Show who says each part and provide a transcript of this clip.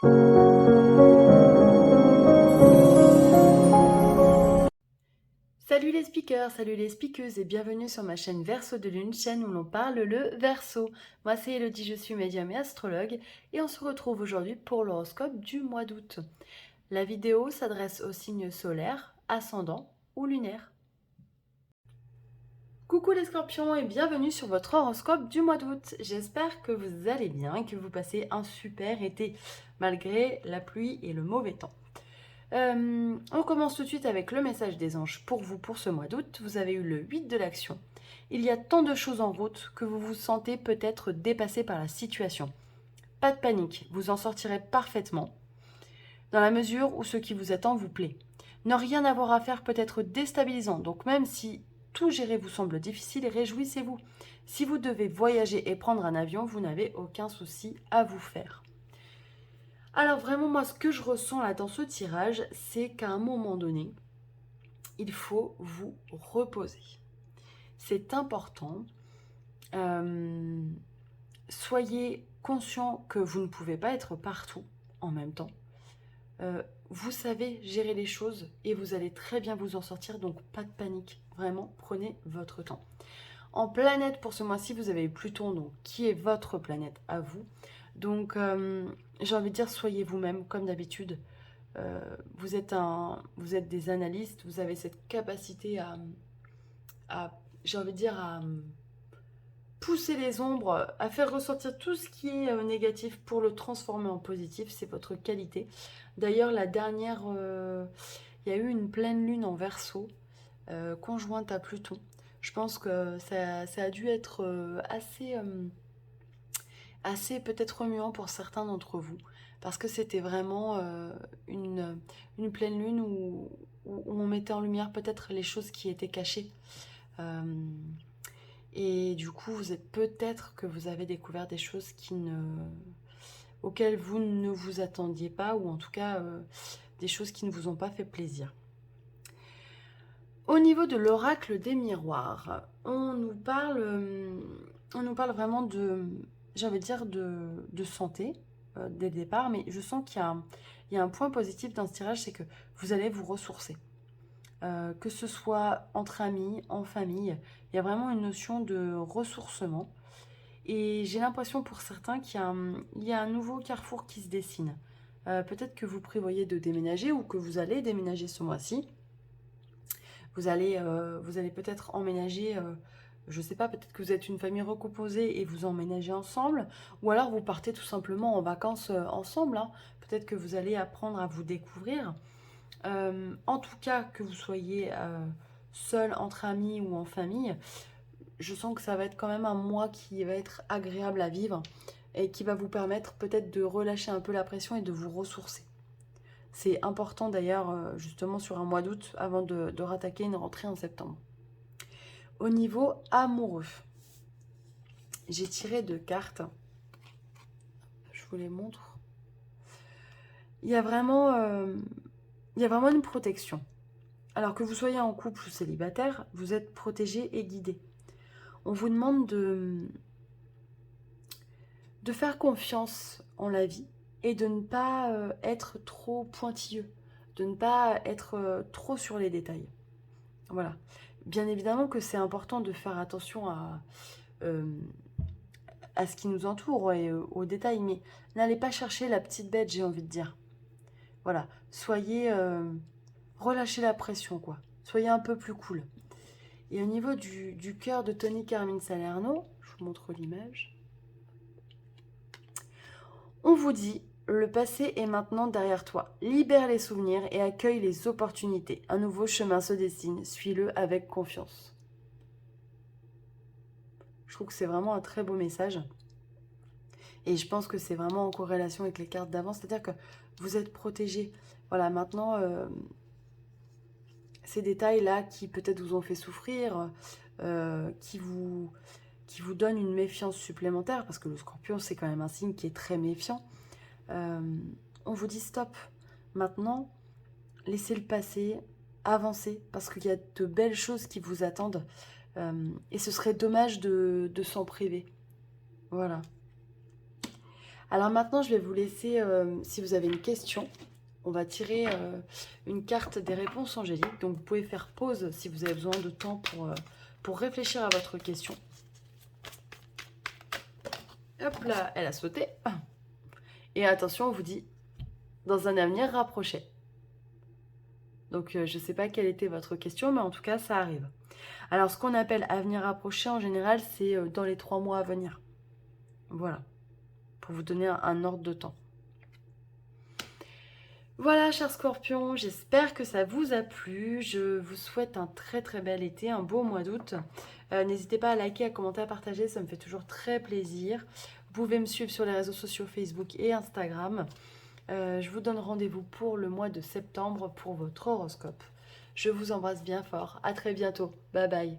Speaker 1: Salut les speakers, salut les speakeuses et bienvenue sur ma chaîne Verseau de Lune, chaîne où l'on parle le Verseau. Moi c'est Elodie, je suis médium et astrologue et on se retrouve aujourd'hui pour l'horoscope du mois d'août. La vidéo s'adresse aux signes solaires, ascendants ou lunaires. Coucou les scorpions et bienvenue sur votre horoscope du mois d'août. J'espère que vous allez bien et que vous passez un super été malgré la pluie et le mauvais temps. On commence tout de suite avec le message des anges pour vous pour ce mois d'août. Vous avez eu le 8 de l'action. Il y a tant de choses en route que vous vous sentez peut-être dépassé par la situation. Pas de panique, vous en sortirez parfaitement, dans la mesure où ce qui vous attend vous plaît. Ne rien avoir à faire peut être déstabilisant, donc même si tout gérer vous semble difficile, réjouissez-vous. Si vous devez voyager et prendre un avion, vous n'avez aucun souci à vous faire. Alors vraiment, moi, ce que je ressens là dans ce tirage, c'est qu'à un moment donné, il faut vous reposer. C'est important. Soyez conscient que vous ne pouvez pas être partout en même temps. Vous savez gérer les choses et vous allez très bien vous en sortir, donc pas de panique. Vraiment, prenez votre temps. En planète pour ce mois-ci, vous avez Pluton, donc qui est votre planète à vous. Donc, j'ai envie de dire, soyez vous-même, comme d'habitude. Vous êtes des analystes, vous avez cette capacité j'ai envie de dire, à pousser les ombres, à faire ressortir tout ce qui est négatif pour le transformer en positif. C'est votre qualité. D'ailleurs, il y a eu une pleine lune en Verseau, conjointe à Pluton. Je pense que ça a dû être assez peut-être remuant pour certains d'entre vous, parce que c'était vraiment une pleine lune où on mettait en lumière peut-être les choses qui étaient cachées. Euh, et du coup, peut-être que vous avez découvert des choses auxquelles vous ne vous attendiez pas, ou en tout cas des choses qui ne vous ont pas fait plaisir. Au niveau de l'oracle des miroirs, on nous parle vraiment j'ai envie de dire, de santé dès le départ, mais je sens il y a un point positif dans ce tirage, c'est que vous allez vous ressourcer. Que ce soit entre amis, en famille, il y a vraiment une notion de ressourcement. Et j'ai l'impression pour certains il y a un nouveau carrefour qui se dessine. Peut-être que vous prévoyez de déménager ou que vous allez déménager ce mois-ci. Vous allez peut-être emménager, je ne sais pas, peut-être que vous êtes une famille recomposée et vous emménagez ensemble, ou alors vous partez tout simplement en vacances ensemble, hein. Peut-être que vous allez apprendre à vous découvrir. En tout cas, que vous soyez seul, entre amis ou en famille, je sens que ça va être quand même un mois qui va être agréable à vivre et qui va vous permettre peut-être de relâcher un peu la pression et de vous ressourcer. C'est important d'ailleurs, justement, sur un mois d'août, avant de rattaquer une rentrée en septembre. Au niveau amoureux, j'ai tiré 2 cartes. Je vous les montre. Il y a vraiment une protection. Alors que vous soyez en couple ou célibataire, vous êtes protégé et guidé. On vous demande de faire confiance en la vie et de ne pas être trop pointilleux, de ne pas être trop sur les détails. Voilà. Bien évidemment que c'est important de faire attention euh, à ce qui nous entoure et aux détails, mais n'allez pas chercher la petite bête, j'ai envie de dire. Voilà. Relâchez la pression, quoi. Soyez un peu plus cool. Et au niveau du cœur de Tony Carmine Salerno, je vous montre l'image. On vous dit, le passé est maintenant derrière toi. Libère les souvenirs et accueille les opportunités. Un nouveau chemin se dessine, suis-le avec confiance. Je trouve que c'est vraiment un très beau message. Et je pense que c'est vraiment en corrélation avec les cartes d'avant, c'est-à-dire que vous êtes protégé. Voilà, maintenant, ces détails-là qui peut-être vous ont fait souffrir, qui vous donnent une méfiance supplémentaire, parce que le scorpion, c'est quand même un signe qui est très méfiant. On vous dit stop. Maintenant, laissez le passé, avancez, parce qu'il y a de belles choses qui vous attendent. Et ce serait dommage de s'en priver. Voilà. Alors maintenant, je vais vous laisser, si vous avez une question, on va tirer une carte des réponses angéliques. Donc vous pouvez faire pause si vous avez besoin de temps pour réfléchir à votre question. Hop là, elle a sauté. Et attention, on vous dit dans un avenir rapproché. Donc je ne sais pas quelle était votre question, mais en tout cas, ça arrive. Alors ce qu'on appelle avenir rapproché, en général, c'est dans les 3 mois à venir. Voilà, pour vous donner un ordre de temps. Voilà, chers scorpions, j'espère que ça vous a plu. Je vous souhaite un très très bel été, un beau mois d'août. N'hésitez pas à liker, à commenter, à partager, ça me fait toujours très plaisir. Vous pouvez me suivre sur les réseaux sociaux Facebook et Instagram. Je vous donne rendez-vous pour le mois de septembre pour votre horoscope. Je vous embrasse bien fort. À très bientôt. Bye bye.